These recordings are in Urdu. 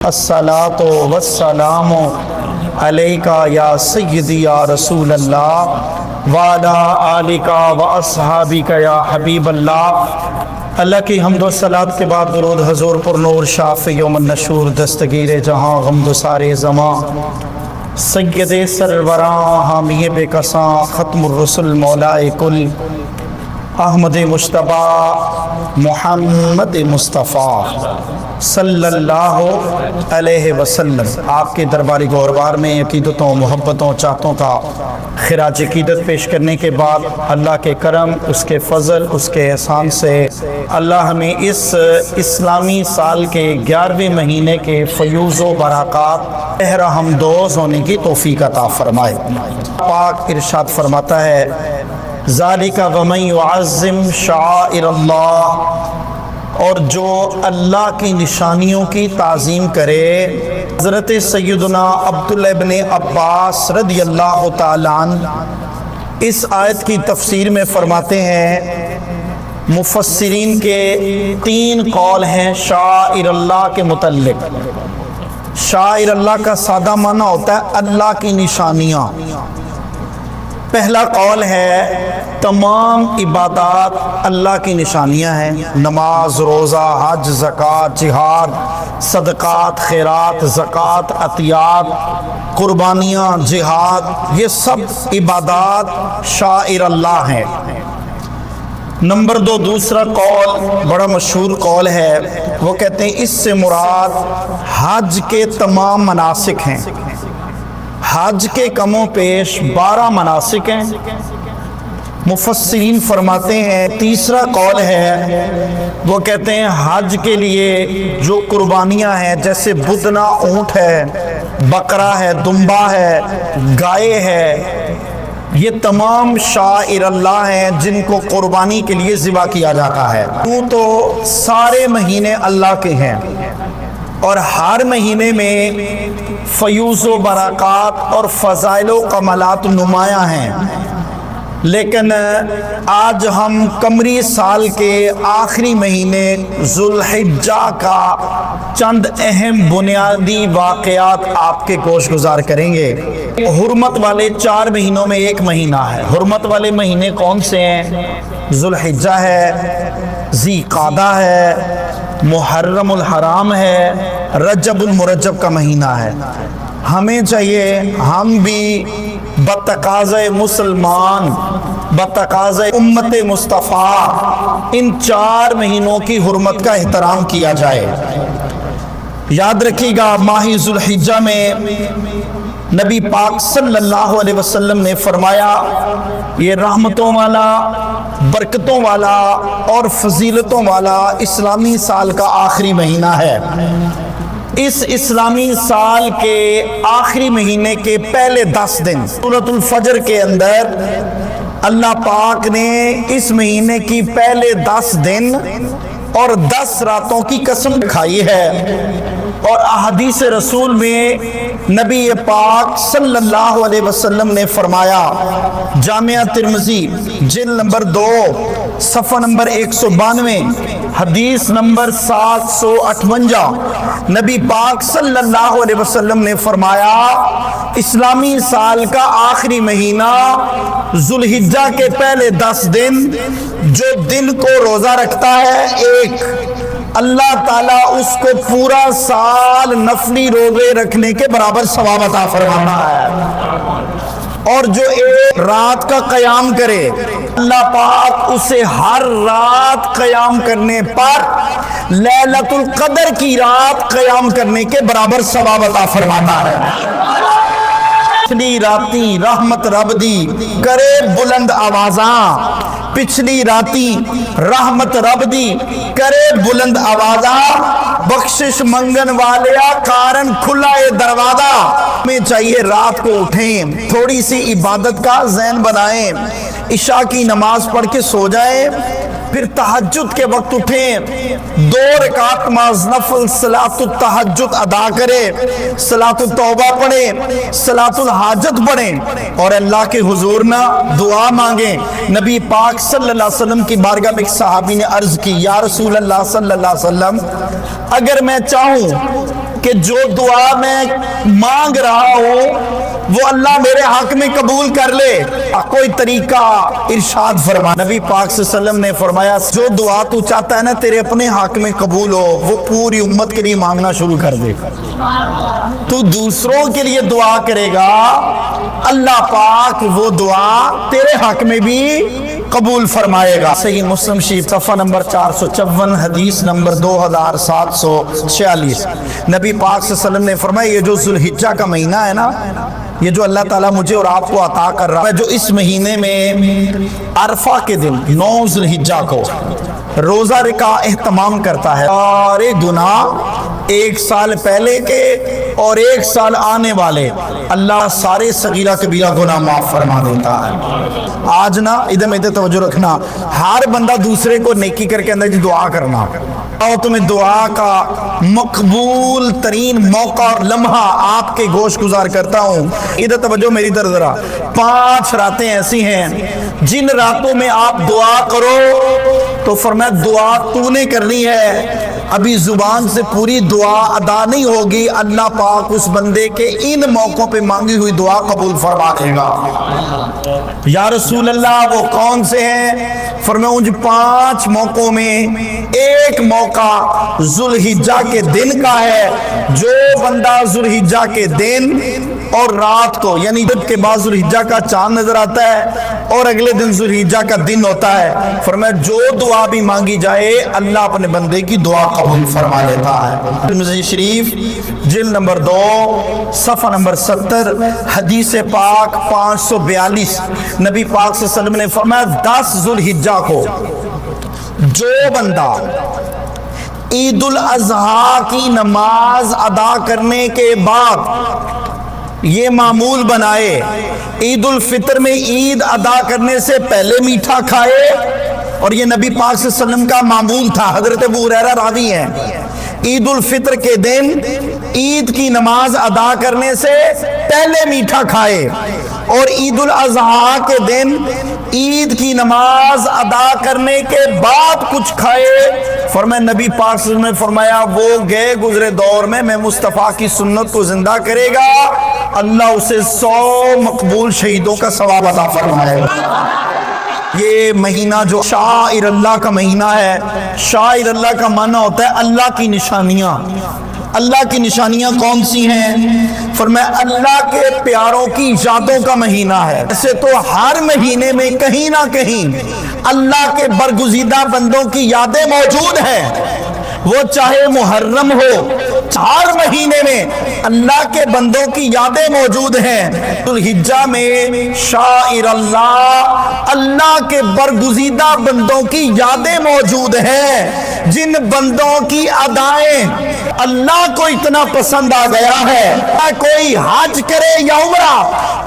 الصلاۃ والسلام علیکا یا سیدی یا رسول اللہ وعلی آلکا و اصحابکا یا حبیب اللہ۔ اللہ کی حمد و صلوات کے بعد درود حضور پر نور شافع یوم النشور دستگیر جہاں غمد و سارے زمان سید سروراں حامی بے کساں ختم الرسل مولائے کل احمد مجتبیٰ محمد مصطفیٰ صلی اللہ علیہ وسلم۔ آپ کے درباری گوربار میں عقیدتوں محبتوں چاہتوں کا خراج عقیدت پیش کرنے کے بعد اللہ کے کرم، اس کے فضل، اس کے احسان سے اللہ ہمیں اس اسلامی سال کے 11ویں مہینے کے فیوز و برکات ہم دوز ہونے کی توفیق عطا فرمائے۔ پاک ارشاد فرماتا ہے ذالک ومن یعظم شعائر اللہ، اور جو اللہ کی نشانیوں کی تعظیم کرے۔ حضرت سیدنا عبداللہ ابن عباس رضی اللہ تعالیٰ عنہ اس آیت کی تفسیر میں فرماتے ہیں مفسرین کے 3 قول ہیں شعائر اللہ کے متعلق۔ شعائر اللہ کا سادہ معنی ہوتا ہے اللہ کی نشانیاں۔ پہلا قول ہے تمام عبادات اللہ کی نشانیاں ہیں، نماز، روزہ، حج، زکوٰۃ، جہاد، صدقات، خیرات، زکوٰۃ، عطیات، قربانیاں، جہاد، یہ سب عبادات شعائر اللہ ہیں۔ نمبر 2 دوسرا قول بڑا مشہور قول ہے، وہ کہتے ہیں اس سے مراد حج کے تمام مناسک ہیں۔ حج کے کم و پیش 12 مناسک ہیں۔ مفسرین فرماتے ہیں تیسرا قول ہے، وہ کہتے ہیں حج کے لیے جو قربانیاں ہیں جیسے بدنا اونٹ ہے، بکرا ہے، دمبا ہے، گائے ہے، یہ تمام شعائر اللہ ہیں جن کو قربانی کے لیے ذبح کیا جاتا ہے۔ تو سارے مہینے اللہ کے ہیں اور ہر مہینے میں فیوز و برکات اور فضائل و کمالات نمایاں ہیں، لیکن آج ہم قمری سال کے آخری مہینے ذوالحجہ کا چند اہم بنیادی واقعات آپ کے گوش گزار کریں گے۔ حرمت والے 4 مہینوں میں ایک مہینہ ہے۔ حرمت والے مہینے کون سے ہیں؟ ذوالحجہ ہے، ذی قعدہ ہے، محرم الحرام ہے، رجب المرجب کا مہینہ ہے۔ ہمیں چاہیے ہم بھی بتقاضۂ مسلمان، بتقاضۂ امت مصطفیٰ ان 4 مہینوں کی حرمت کا احترام کیا جائے۔ یاد رکھیے گا ماہ ذوالحجہ میں نبی پاک صلی اللہ علیہ وسلم نے فرمایا یہ رحمتوں والا، برکتوں والا اور فضیلتوں والا اسلامی سال کا آخری مہینہ ہے۔ اس اسلامی سال کے آخری مہینے کے پہلے 10 دن سورۃ الفجر کے اندر اللہ پاک نے اس مہینے کی پہلے 10 دن اور 10 راتوں کی قسم کھائی ہے، اور احادیث رسول میں نبی پاک صلی اللہ علیہ وسلم نے فرمایا، جامعہ ترمذی جلد نمبر 2 صفحہ نمبر 192 حدیث نمبر 758، نبی پاک صلی اللہ علیہ وسلم نے فرمایا اسلامی سال کا آخری مہینہ ذوالحجہ کے پہلے 10 دن جو دن کو روزہ رکھتا ہے ایک، اللہ تعالیٰ اس کو پورا سال نفلی روزے رکھنے کے برابر ثواب عطا فرماتا ہے، اور جو ایک رات کا قیام کرے اللہ پاک اسے ہر رات قیام کرنے پر لیلۃ القدر کی رات قیام کرنے کے برابر ثواب عطا فرماتا ہے۔ پچھلی راتی رحمت رب دی کرے بلند آوازاں، پچھلی راتی رحمت رب دی کرے بلند آوازاں، بخشش منگن والیا کارن کھلا اے دروازہ۔ ہمیں چاہیے رات کو اٹھیں، تھوڑی سی عبادت کا ذہن بنائیں، عشاء کی نماز پڑھ کے سو جائیں، پھر تہجد کے وقت اٹھیں، 2 رکعت نماز نفل صلاۃ التہجد ادا کریں، صلاۃ التوبہ پڑھیں، صلاۃ الحاجت پڑھیں اور اللہ کے حضور میں دعا مانگیں۔ نبی پاک صلی اللہ علیہ وسلم کی بارگاہ میں ایک صحابی نے عرض کی، یا رسول اللہ صلی اللہ علیہ وسلم اگر میں چاہوں کہ جو دعا میں مانگ رہا ہوں وہ اللہ میرے حق میں قبول کر لے، کوئی طریقہ ارشاد فرما۔ نبی پاک صلی اللہ علیہ وسلم نے فرمایا جو دعا تو چاہتا ہے نا تیرے اپنے حق میں قبول ہو، وہ پوری امت کے لیے مانگنا شروع کر دے۔ تو دوسروں کے لیے دعا کرے گا، اللہ پاک وہ دعا تیرے حق میں بھی قبول فرمائے گا۔ صحیح مسلم شریف صفحہ نمبر 454 حدیث نمبر 2746، نبی پاک صلی اللہ علیہ وسلم نے فرمایا یہ جو ذوالحجہ کا مہینہ ہے نا، یہ جو اللہ تعالیٰ مجھے اور آپ کو عطا کر رہا ہے، جو اس مہینے میں عرفہ کے دن 9 ذوالحجہ کو روزہ کا اہتمام کرتا ہے، سارے گناہ ایک سال پہلے کے اور ایک سال آنے والے اللہ سارے صغیرہ کبیرہ گناہ معاف فرما دیتا ہے۔ آج نا ادھر توجہ رکھنا، ہر بندہ دوسرے کو نیکی کر کے اندر جی دعا کرنا، اور تمہیں دعا کا مقبول ترین موقع اور لمحہ آپ کے گوش گزار کرتا ہوں۔ ادھر توجہ میری طرف ذرا، 5 راتیں ایسی ہیں جن راتوں میں آپ دعا کرو تو فرمایا دعا تو نے کرنی ہے، ابھی زبان سے پوری دعا ادا نہیں ہوگی، اللہ پاک اس بندے کے ان موقعوں پہ مانگی ہوئی دعا قبول فرما دے گا۔ یا رسول اللہ وہ کون سے ہیں؟ فرمایا ان 5 موقعوں میں ایک موقع ذوالحجہ کے دن کا ہے، جو بندہ ذوالحجہ کے دن اور رات کو یعنی جب کے بعد ذوالحجہ کا چاند نظر آتا ہے اور اگلے دن ذوالحجہ کا دن ہوتا ہے، فرمایا جو دعا بھی مانگی جائے اللہ اپنے بندے کی دعا قبول فرما لیتا ہے۔ ترمذی شریف جلد نمبر 2 صفحہ نمبر 70 حدیث پاک 542، نبی پاک صلی اللہ علیہ وسلم نے فرمایا 10 ذوالحجہ کو جو بندہ عید الاضحیٰ کی نماز ادا کرنے کے بعد یہ معمول بنائے، عید الفطر میں عید ادا کرنے سے پہلے میٹھا کھائے، اور یہ نبی پاک صلی اللہ علیہ وسلم کا معمول تھا، حضرت ابو ہریرہ راوی ہیں، عید الفطر کے دن عید کی نماز ادا کرنے سے پہلے میٹھا کھائے، اور عید الاضحیٰ کے دن عید کی نماز ادا کرنے کے بعد کچھ کھائے۔ فرمایا نبی پاک صلی اللہ علیہ وسلم نے فرمایا وہ گئے گزرے دور میں مصطفیٰ کی سنت کو زندہ کرے گا، اللہ اسے 100 مقبول شہیدوں کا ثواب عطا فرمائے گا۔ یہ مہینہ جو شاعر اللہ کا مہینہ ہے، شاعر اللہ کا معنی ہوتا ہے اللہ کی نشانیاں۔ اللہ کی نشانیاں کون سی ہیں؟ فرمایا اللہ کے پیاروں کی یادوں کا مہینہ ہے۔ ایسے تو ہر مہینے میں کہیں نہ کہیں اللہ کے برگزیدہ بندوں کی یادیں موجود ہیں، وہ چاہے محرم ہو، ہر مہینے میں اللہ کے بندوں کی یادیں موجود ہیں۔ ذوالحجہ میں شاعر اللہ کے برگزیدہ بندوں کی یادیں موجود ہیں، جن بندوں کی ادائیں اللہ کو اتنا پسند آ گیا ہے، کوئی حج کرے یا عمرہ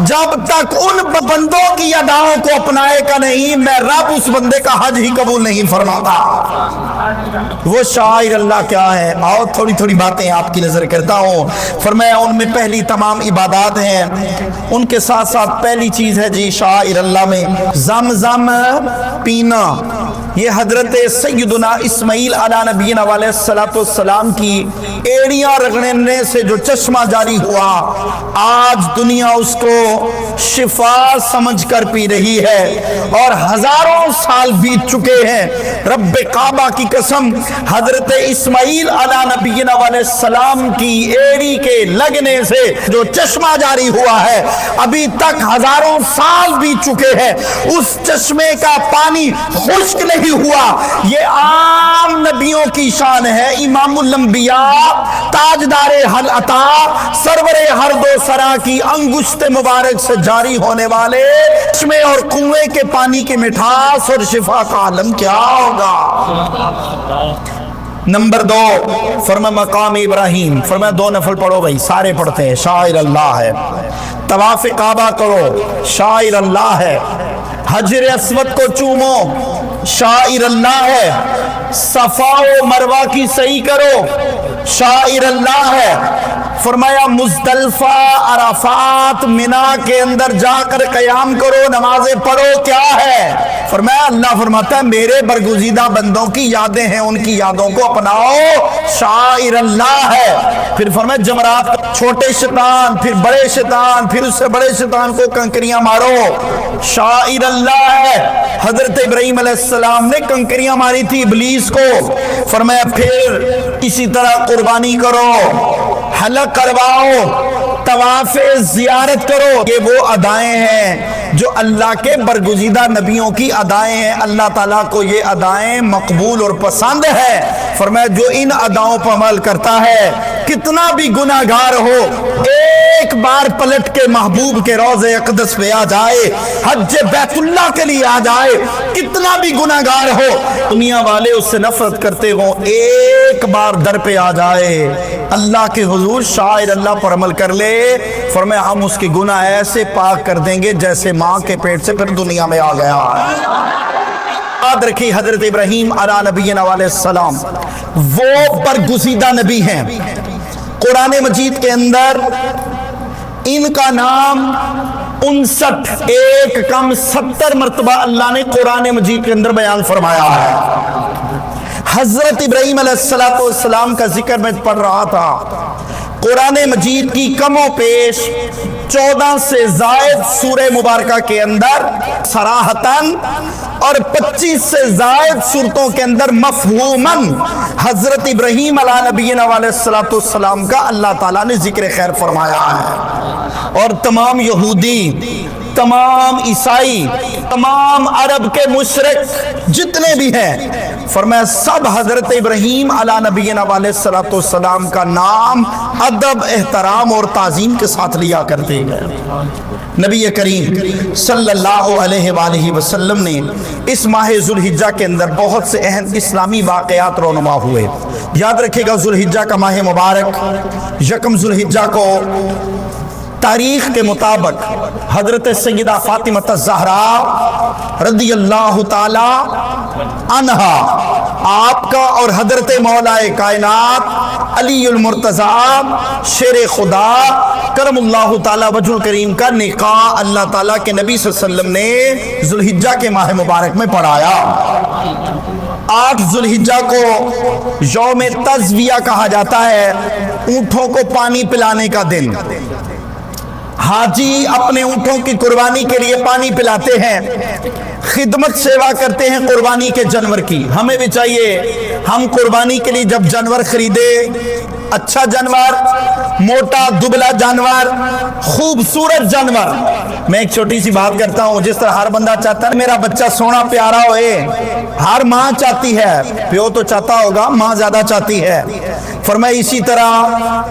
جب تک ان بندوں کی اداؤں کو اپنائے کا نہیں، میں رب اس بندے کا حج ہی قبول نہیں فرماتا۔ وہ شاعر اللہ کیا ہے؟ اور تھوڑی تھوڑی باتیں آپ کی نظر کرتا ہوں۔ فرمایا ان میں پہلی تمام عبادات ہیں، ان کے ساتھ ساتھ پہلی چیز ہے جی شاعر اللہ میں زمزم پینا۔ یہ حضرت سیدنا اسماعیل علیہ نبینا علیہ السلام کی ایڑیاں رگڑنے سے جو چشمہ جاری ہوا، آج دنیا اس کو شفا سمجھ کر پی رہی ہے، اور ہزاروں سال بیت چکے ہیں۔ رب کعبہ کی قسم، حضرت اسماعیل علیہ نبینا علیہ السلام کی ایڑی کے لگنے سے جو چشمہ جاری ہوا ہے ابھی تک ہزاروں سال بیت چکے ہیں، اس چشمے کا پانی خشک نہیں ہوا۔ یہ عام نبیوں کی شان ہے، امام الانبیاء، تاجدار حل عطا، سرور ہر دو سرا کی انگشت مبارک سے جاری ہونے والے چشمے اور کنویں کے پانی کی مٹھاس اور شفا کا عالم کیا ہوگا۔ نمبر 2 فرمایا مقام ابراہیم، فرمایا 2 نفل پڑھو بھائی، سارے پڑھتے ہیں، شاعر اللہ ہے۔ طواف کعبہ کرو، شاعر اللہ ہے۔ حجر اسود کو چومو، شاعر اللہ ہے۔ صفا و مروہ کی صحیح کرو، شاعر اللہ ہے۔ فرمایا مزدلفہ عرفات منا کے اندر جا کر قیام کرو، نمازیں پڑھو، کیا ہے؟ فرمایا اللہ فرماتا ہے میرے برگزیدہ بندوں کی یادیں ہیں، ان کی یادوں کو اپناؤ، شاعر اللہ ہے۔ پھر فرمایا جمرات، چھوٹے شیطان، پھر بڑے شیطان، پھر اس سے بڑے شیطان کو کنکریاں مارو، شاعر اللہ ہے۔ حضرت ابراہیم علیہ السلام نے کنکریاں ماری تھی ابلیس کو، فرمایا پھر اسی طرح قربانی کرو، حلق کرواؤ، طواف زیارت کرو۔ یہ وہ ادائیں ہیں جو اللہ کے برگزیدہ نبیوں کی ادائیں ہیں، اللہ تعالیٰ کو یہ ادائیں مقبول اور پسند ہے۔ فرمایا جو ان اداؤں پر عمل کرتا ہے کتنا بھی گناہگار ہو، ایک بار پلٹ کے محبوب کے روضہ اقدس پہ آ جائے، حج بیت اللہ کے لیے آ جائے، کتنا بھی گناہگار ہو، دنیا والے اس سے نفرت کرتے ہوں، ایک بار در پہ آ جائے، اللہ کے حضور شاعر اللہ پر عمل کر لے، فرمایا ہم اس کے گناہ ایسے پاک کر دیں گے جیسے ماں کے پیٹ سے پھر دنیا میں آ گیا ہے۔ یاد رکھی حضرت ابراہیم علیہ نبینا علیہ السلام وہ برگزیدہ نبی ہیں۔ قرآن مجید کے اندر ان کا نام 59 ایک کم 70 مرتبہ اللہ نے قرآن مجید کے اندر بیان فرمایا ہے۔ حضرت ابراہیم علیہ السلام کا ذکر میں پڑھ رہا تھا، قرآن مجید کی کم و بیش 14 سے زائد سورہ مبارکہ کے اندر صراحتاً اور 25 سے زائد سورتوں کے اندر مفہوماً حضرت ابراہیم علیہ نبینا علیہ السلام کا اللہ تعالیٰ نے ذکر خیر فرمایا ہے۔ اور تمام یہودی، تمام عیسائی، تمام عرب کے مشرک جتنے بھی ہیں، فرمایا سب حضرت ابراہیم علیہ نبینا علیہ السلام کا نام ادب، احترام اور تعظیم کے ساتھ لیا کرتے ہیں۔ نبی کریم صلی اللہ علیہ وآلہ وسلم نے اس ماہ ذوالحجہ کے اندر بہت سے اہم اسلامی واقعات رونما ہوئے۔ یاد رکھے گا ذوالحجہ کا ماہ مبارک، یکم ذوالحجہ کو تاریخ کے مطابق حضرت سیدہ فاطمہ الزہرا رضی اللہ تعالی عنہا آپ کا اور حضرت مولا کائنات علی المرتضیٰ شیر خدا کرم اللہ تعالی وجہ کریم کا نکاح اللہ تعالیٰ کے نبی صلی اللہ علیہ وسلم نے ذوالحجہ کے ماہ مبارک میں پڑھایا۔ 8 ذوالحجہ کو یوم تزویہ کہا جاتا ہے، اونٹوں کو پانی پلانے کا دن۔ حاجی اپنے اونٹوں کی قربانی کے لیے پانی پلاتے ہیں، خدمت سیوا کرتے ہیں قربانی کے جانور کی۔ ہمیں بھی چاہیے ہم قربانی کے لیے جب جانور خریدے، اچھا جانور، موٹا دبلا جانور، خوبصورت جانور۔ میں ایک چھوٹی سی بات کرتا ہوں، جس طرح ہر بندہ چاہتا ہے میرا بچہ سونا پیارا ہوئے، ہر ماں چاہتی ہے، پیو تو چاہتا ہوگا، ماں زیادہ چاہتی ہے۔ فرمایا اسی طرح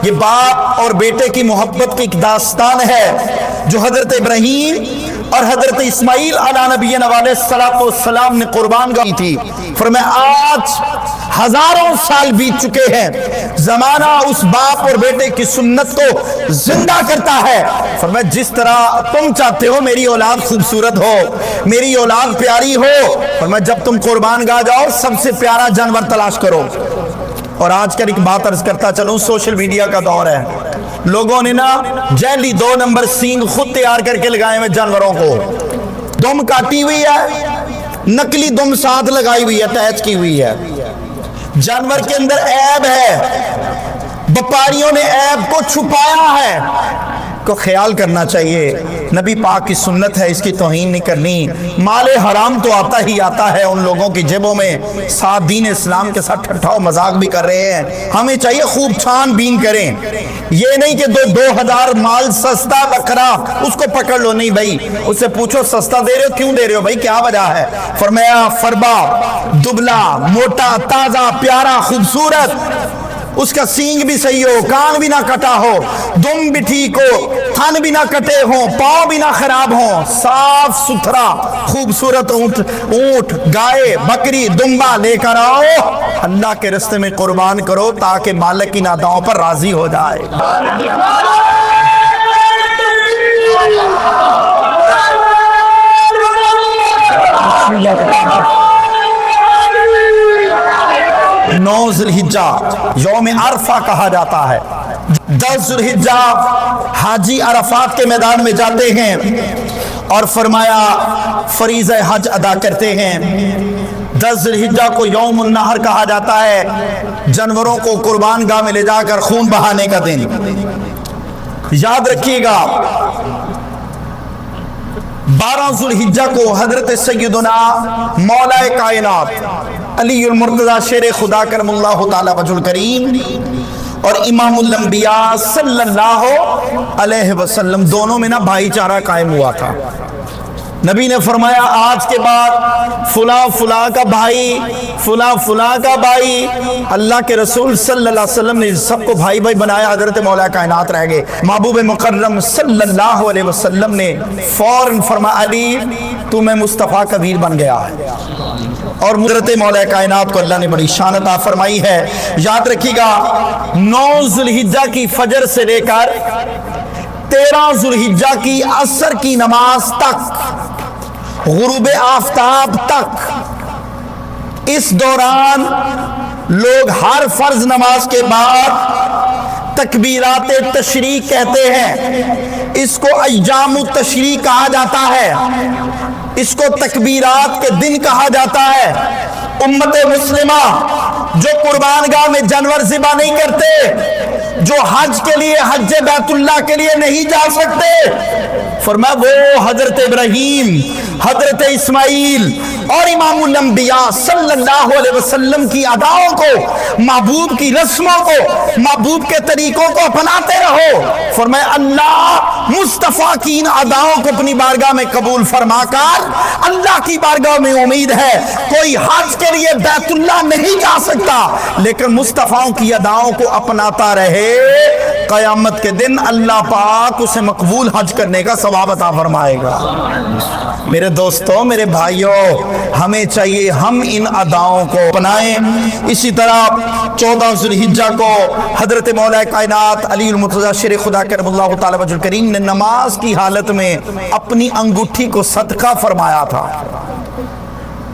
یہ باپ اور بیٹے کی محبت کی ایک داستان ہے جو حضرت ابراہیم اور حضرت اسماعیل علیہ نبینا علیہ السلام نے قربان کی تھی۔ فرمایا آج ہزاروں سال بیت چکے ہیں، زمانہ اس باپ اور بیٹے کی سنت کو زندہ کرتا ہے۔ فرمایا جس طرح تم چاہتے ہو میری اولاد خوبصورت ہو، میری اولاد پیاری ہو، فرمایا جب تم قربان گاہ جاؤ سب سے پیارا جانور تلاش کرو۔ اور آج کل ایک بات عرض کرتا چلوں، سوشل میڈیا کا دور ہے، لوگوں نے نا جیلی 2 نمبر سینگ خود تیار کر کے لگائے ہوئے جانوروں کو، دم کاٹی ہوئی ہے، نقلی دم ساتھ لگائی ہوئی ہے، اٹیچ کی ہوئی ہے۔ جانور کے اندر عیب ہے، وپاریوں نے عیب کو چھپایا ہے، کو خیال کرنا چاہیے۔ نبی پاک کی سنت ہے، اس کی توہین نہیں کرنی۔ مال حرام تو آتا ہی آتا ہے ان لوگوں کی جیبوں میں، ساتھ دین اسلام کے ساتھ ٹھٹھا و مذاق بھی کر رہے ہیں۔ ہمیں چاہیے خوب چھان بین کریں، یہ نہیں کہ 2000 مال سستا بکرا اس کو پکڑ لو، نہیں بھائی، اس سے پوچھو سستا دے رہے ہو کیوں دے رہے ہو بھائی، کیا وجہ ہے؟ فرمایا فربا، دبلا، موٹا، تازہ، پیارا، خوبصورت، اس کا سینگ بھی صحیح ہو، کان بھی نہ کٹا ہو، دم بھی ٹھیک ہو، تھن بھی نہ کٹے ہوں، پاؤں بھی نہ خراب ہوں، صاف ستھرا خوبصورت اونٹ، گائے، بکری، دمبا لے کر آؤ، اللہ کے راستے میں قربان کرو تاکہ مالک ان اداؤں پر راضی ہو جائے۔ 9 ذوالحجہ یوم عرفہ کہا جاتا ہے، 10 ذوالحجہ حاجی عرفات کے میدان میں جاتے ہیں اور فرمایا فریضہ حج ادا کرتے ہیں۔ 10 ذوالحجہ کو یوم النحر کہا جاتا ہے، جانوروں کو قربان گاہ میں لے جا کر خون بہانے کا دن۔ یاد رکھیے گا 12 ذوالحجہ کو حضرت سیدنا مولا کائنات علی المرتضی شیر خدا کرم اللہ تعالی وجہ الکریم اور امام الانبیاء صلی اللہ علیہ وسلم دونوں میں بھائی چارہ قائم ہوا تھا۔ نبی نے فرمایا آج کے بعد فلاں فلاں کا بھائی، فلاں فلاں کا بھائی، اللہ کے رسول صلی اللہ علیہ وسلم نے سب کو بھائی بھائی بنایا، حضرت مولا کائنات رہ گئے۔ محبوب مکرم صلی اللہ علیہ وسلم نے فوراً فرمایا علی تو میں مصطفیٰ کا ویر بن گیا ہے، اور حضرت مولا کائنات کو اللہ نے بڑی شان عطا فرمائی ہے۔ یاد رکھیے گا 9 ذوالحجہ کی فجر سے لے کر 13 ذوالحجہ کی عصر کی نماز تک، غروب آفتاب تک، اس دوران لوگ ہر فرض نماز کے بعد تکبیرات تشریق کہتے ہیں، اس کو ایام التشریق کہا جاتا ہے، اس کو تکبیرات کے دن کہا جاتا ہے۔ امت مسلمہ جو قربان گاہ میں جانور ذبح نہیں کرتے، جو حج کے لیے حج بیت اللہ کے لیے نہیں جا سکتے، فرمایا وہ حضرت ابراہیم، حضرت اسماعیل اور امام الانبیاء صلی اللہ علیہ وسلم کی اداؤں کو، محبوب کی رسموں کو، محبوب کے طریقوں کو اپناتے رہو۔ فرمایا اللہ مصطفیٰ کی ان اداؤں کو اپنی بارگاہ میں قبول فرما کر اللہ کی بارگاہ میں امید ہے کوئی حج کے لیے بیت اللہ نہیں جا سکتا لیکن مصطفیٰ کی اداؤں کو اپناتا رہے، قیامت کے دن اللہ پاک اسے مقبول حج کرنے کا ثواب عطا فرمائے گا۔ میرے دوستوں، میرے بھائیوں، ہمیں چاہیے ہم ان اداؤں کو اپنائیں۔ اسی طرح 14 ذوالحجہ کو حضرت مولا کائنات علی المرتضی شیر خدا کرم اللہ تعالی وجہ الکریم نے نماز کی حالت میں اپنی انگوٹھی کو صدقہ فرمایا تھا۔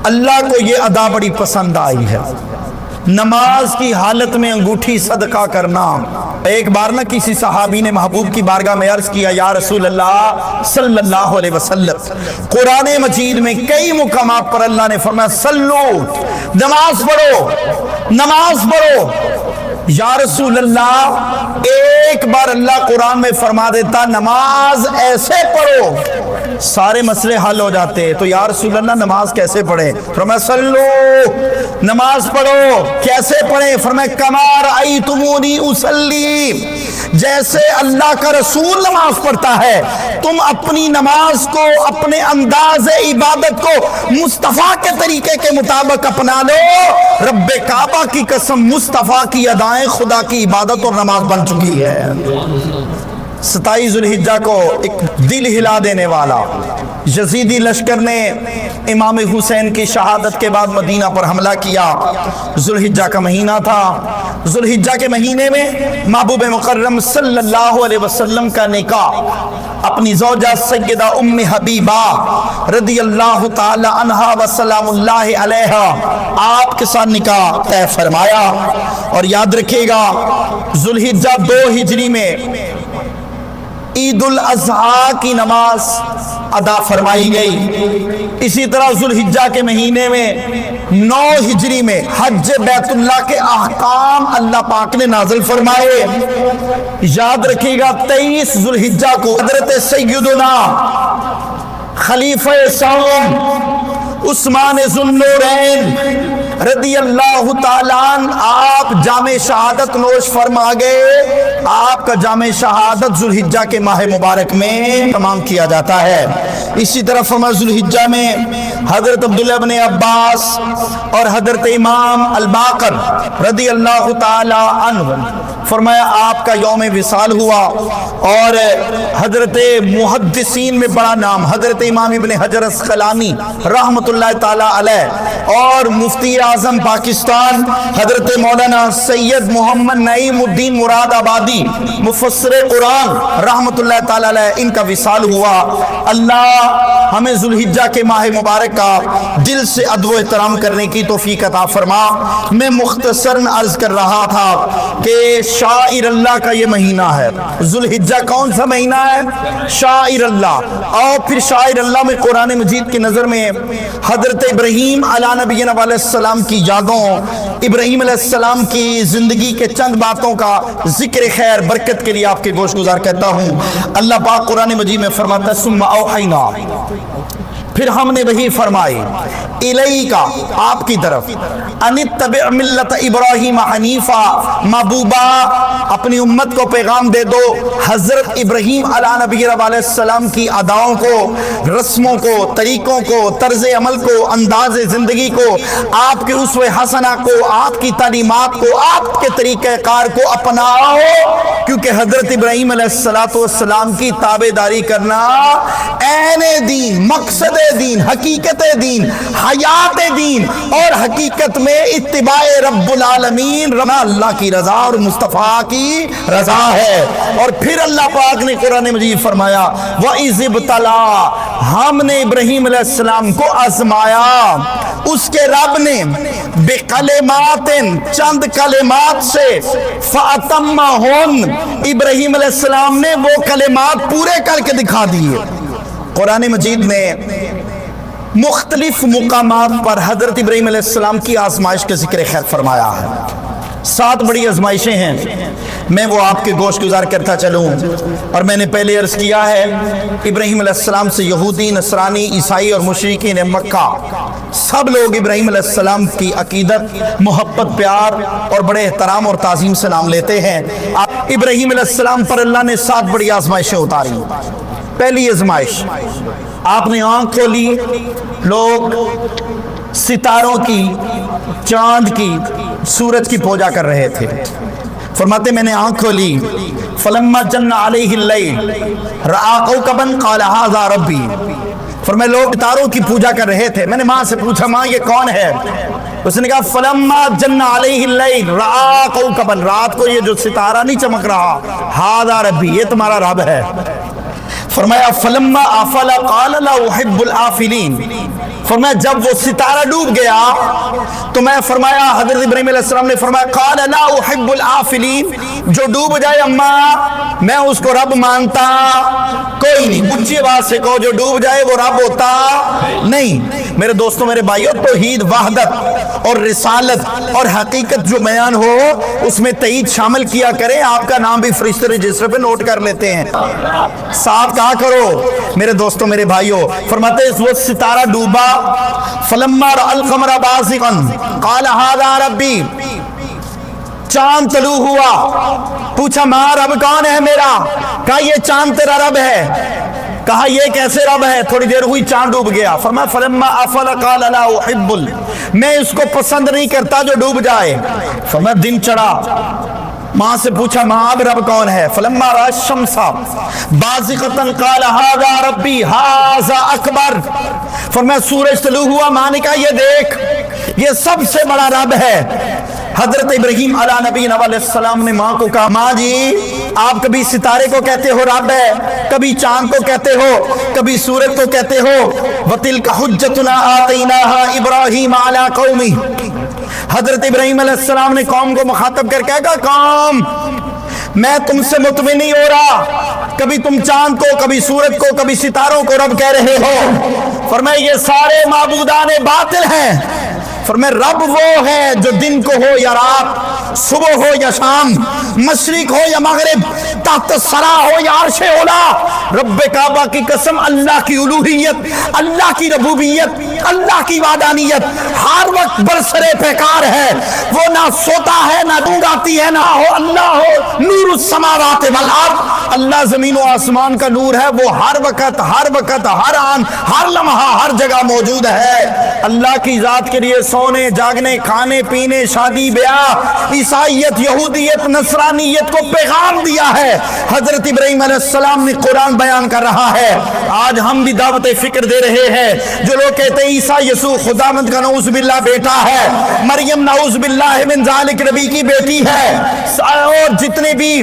اللہ کو یہ ادا بڑی پسند آئی ہے، نماز کی حالت میں انگوٹھی صدقہ کرنا۔ ایک بار نہ کسی صحابی نے محبوب کی بارگاہ میں عرض کیا یا رسول اللہ صلی اللہ علیہ وسلم، قرآن مجید میں کئی مقامات پر اللہ نے فرمایا سلو، نماز پڑھو، نماز پڑھو۔ یا رسول اللہ ایک بار اللہ قرآن میں فرما دیتا نماز ایسے پڑھو، سارے مسئلے حل ہو جاتے، تو یا رسول اللہ نماز کیسے پڑھیں؟ فرمایا سلو، نماز پڑھو۔ کیسے پڑھیں؟ فرمایا کما رأیتمونی اصلی، جیسے اللہ کا رسول نماز پڑھتا ہے تم اپنی نماز کو، اپنے انداز عبادت کو مصطفیٰ کے طریقے کے مطابق اپنا لو۔ رب کعبہ کی قسم مصطفیٰ کی ادائیں خدا کی عبادت اور نماز بن چکی ہے۔ 27 ذوالحجہ کو ایک دل ہلا دینے والا یزیدی لشکر نے امام حسین کی شہادت کے بعد مدینہ پر حملہ کیا۔ ذوالحجہ کا مہینہ تھا، ذوالحجہ کے مہینے میں محبوب مکرم صلی اللہ علیہ وسلم کا نکاح اپنی زوجہ سیدہ ام حبیبہ رضی اللہ تعالی عنہا وسلام اللہ علیہا آپ کے ساتھ نکاح طے فرمایا۔ اور یاد رکھیے گا ذوالحجہ 2 ہجری میں عید الاضحیٰ کی نماز ادا فرمائی گئی۔ اسی طرح ذوالحجہ کے مہینے میں 9 ہجری میں حج بیت اللہ کے احکام اللہ پاک نے نازل فرمائے۔ یاد رکھیے گا 23 ذوالحجہ کو حضرت سیدنا خلیفہ سوم عثمان ذو النورین رضی اللہ تعالیٰ عنہ آپ جامع شہادت نوش فرما گئے۔ آپ کا جامع شہادت ذوالحجہ کے ماہ مبارک میں تمام کیا جاتا ہے۔ اسی طرح فرما ذوالحجہ میں حضرت عبداللہ بن عباس اور حضرت امام الباقر رضی اللہ تعالیٰ عنہ فرمایا آپ کا یوم وصال ہوا، اور حضرت محدثین میں بڑا نام حضرت امام ابن حجر اسقلانی رحمت اللہ تعالیٰ علیہ اور مفتی اعظم پاکستان حضرت مولانا سید محمد نعیم الدین مراد آبادی مفسر قرآن رحمت اللہ تعالیٰ علیہ ان کا وصال ہوا۔ اللہ ہمیں ذوالحجہ کے ماہ مبارک کا دل سے ادب و احترام کرنے کی توفیق عطا فرما۔ میں مختصراً عرض کر رہا تھا کہ شاعر اللہ کا یہ مہینہ ہے۔ ذوالحجہ کون سا مہینہ ہے؟ شاعر اللہ۔ اور پھر شاعر اللہ میں قرآن مجید کی نظر میں حضرت ابراہیم علیہ نبینا علیہ السلام کی یادوں، ابراہیم علیہ السلام کی زندگی کے چند باتوں کا ذکر خیر برکت کے لیے آپ کے گوش گزار کہتا ہوں۔ اللہ پاک قرآن مجید میں فرماتا ہے ثم اوحینا، پھر ہم نے وحی فرمائی، الیکا آپ کی طرف، ان اتبع ملت ابراہیم حنیفا، محبوبہ اپنی امت کو پیغام دے دو حضرت ابراہیم علیہ نبی علیہ السلام کی اداؤں کو، رسموں کو، طریقوں کو، طرز عمل کو، انداز زندگی کو، آپ کے اسوہ حسنہ کو، آپ کی تعلیمات کو، آپ کے طریقہ کار کو اپناؤ، کیونکہ حضرت ابراہیم علیہ السلام کی تابعداری کرنا عین دین، مقصد دین، حقیقت دین، حیات دین اور حقیقت میں اتباع رب العالمین، رضا اللہ کی رضا اور مصطفیٰ کی رضا ہے۔ اور پھر اللہ پاک نے قرآن مجید فرمایا وَإِذِ ابْتَلَىٰ، ہم نے ابراہیم علیہ السلام کو آزمایا، اس کے رب نے بِقَلِمَاتٍ، چند کلمات سے، فَأَتَمَّهُنَّ، ابراہیم علیہ السلام نے وہ کلمات پورے کر کے دکھا دیے۔ قرآن مجید میں مختلف مقامات پر حضرت ابراہیم علیہ السلام کی آزمائش کا ذکر خیر فرمایا ہے۔ 7 بڑی آزمائشیں ہیں، میں وہ آپ کے گوش گزار کرتا چلوں۔ اور میں نے پہلے عرض کیا ہے ابراہیم علیہ السلام سے یہودی، نصرانی، عیسائی اور مشرکین مکہ سب لوگ ابراہیم علیہ السلام کی عقیدت، محبت، پیار اور بڑے احترام اور تعظیم سے نام لیتے ہیں۔ ابراہیم علیہ السلام پر اللہ نے 7 بڑی آزمائشیں اتاری۔ پہلی آزمائش، آپ نے آنکھ کھولی، لوگ ستاروں کی، چاند کی، سورج کی پوجا کر رہے تھے۔ فرماتے میں نے آنکھ کھولی، فلما جن علیہ اللیل رآ کوکبا قال ھذا ربی، فرمایا لوگ ستاروں کی پوجا کر رہے تھے۔ میں نے ماں سے پوچھا ماں یہ کون ہے؟ اس نے کہا فلما جن علیہ اللیل رآ کوکبا، رات کو یہ جو ستارہ نہیں چمک رہا، ھذا ربی، یہ تمہارا رب ہے۔ فرمایا فلما آفل قال لا احب الآفلین، فرمایا جب وہ ستارہ ڈوب گیا تو میں فرمایا حضرت ابراہیم علیہ السلام نے فرمایا قال لا احب الآفلین، جو ڈوب جائے اماں میں اس کو رب مانتا کوئی نہیں، اونچی آواز سے کہو جو ڈوب جائے وہ رب ہوتا نہیں۔ میرے دوستوں، میرے بھائیوں، توحید، وحدت اور رسالت اور حقیقت جو بیان ہو اس میں تائید شامل کیا کریں، آپ کا نام بھی فرشتے رجسٹر پہ نوٹ کر لیتے ہیں۔ صاحب کہا کرو میرے دوستوں، میرے بھائیوں، فرماتے ہیں اس وقت ستارہ ڈوبا، فلما رأى القمر بازغا قال ھذا ربی، چاند طلوع ہوا، پوچھا ماں رب کون ہے میرا؟ کہا یہ چاند تیرا رب ہے۔ کہا یہ کیسے رب ہے؟ تھوڑی دیر ہوئی چاند ڈوب گیا۔ فرمایا فلما افل قال لا احب، میں اس کو پسند نہیں کرتا جو ڈوب جائے۔ فرمایا دن چڑھا، ماں سے پوچھا ماں اب رب کون ہے؟ فلما رأى الشمس بازغة قال ھذا ربی ھذا اکبر، فرمایا سورج طلوع ہوا، ماں نے کہا یہ دیکھ یہ سب سے بڑا رب ہے۔ حضرت ابراہیم علیہ نبی علیہ السلام نے ماں کو کہا ماں جی آپ کبھی ستارے کو کہتے ہو رب ہے، کبھی چاند کو کہتے ہو، کبھی سورج کو کہتے ہو۔ وَتِلْكَ حُجَّتُنَا آتَيْنَاهَا إِبْرَاهِيمَ عَلَىٰ قَوْمِهِ، حضرت ابراہیم علیہ السلام نے قوم کو مخاطب کر کے کہا قوم میں تم سے مطمئن نہیں ہو رہا، کبھی تم چاند کو، کبھی سورج کو، کبھی ستاروں کو رب کہہ رہے ہو۔ فرمایا یہ سارے معبودان باطل ہیں۔ فرمایا رب وہ ہے جو دن کو ہو یا رات، صبح ہو یا شام، مشرق ہو یا مغرب، تحت سرا ہو یا عرش اولا، رب کعبہ کی قسم اللہ کی الوہیت، اللہ کی ربوبیت، اللہ کی وحدانیت ہر وقت برسرے پیکار ہے۔ وہ نہ سوتا ہے، نہ اونگ آتی ہے، نہ ہو اللہ ہو نور السماوات والارض، اللہ زمین و آسمان کا نور ہے، وہ ہر وقت ہر آن ہر لمحہ ہر جگہ موجود ہے۔ اللہ کی ذات کے لیے سونے جاگنے، کھانے پینے، شادی بیاہ، عیسائیت، یہودیت، نصرانیت کو پیغام دیا ہے۔ حضرت ابراہیم علیہ السلام نے قرآن بیان کر رہا ہے۔ آج ہم بھی دعوت فکر دے رہے ہیں۔ جو لوگ کہتے ہیں عیسیٰ یسوع خداوند کا نعوذ باللہ بیٹا ہے، مریم نعوذ باللہ من ذالک نبی کی بیٹی ہے، اور جتنے بھی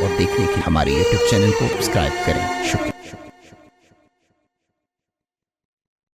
اور دیکھنے کے ہمارے YouTube چینل کو سبسکرائب کریں. شکریہ.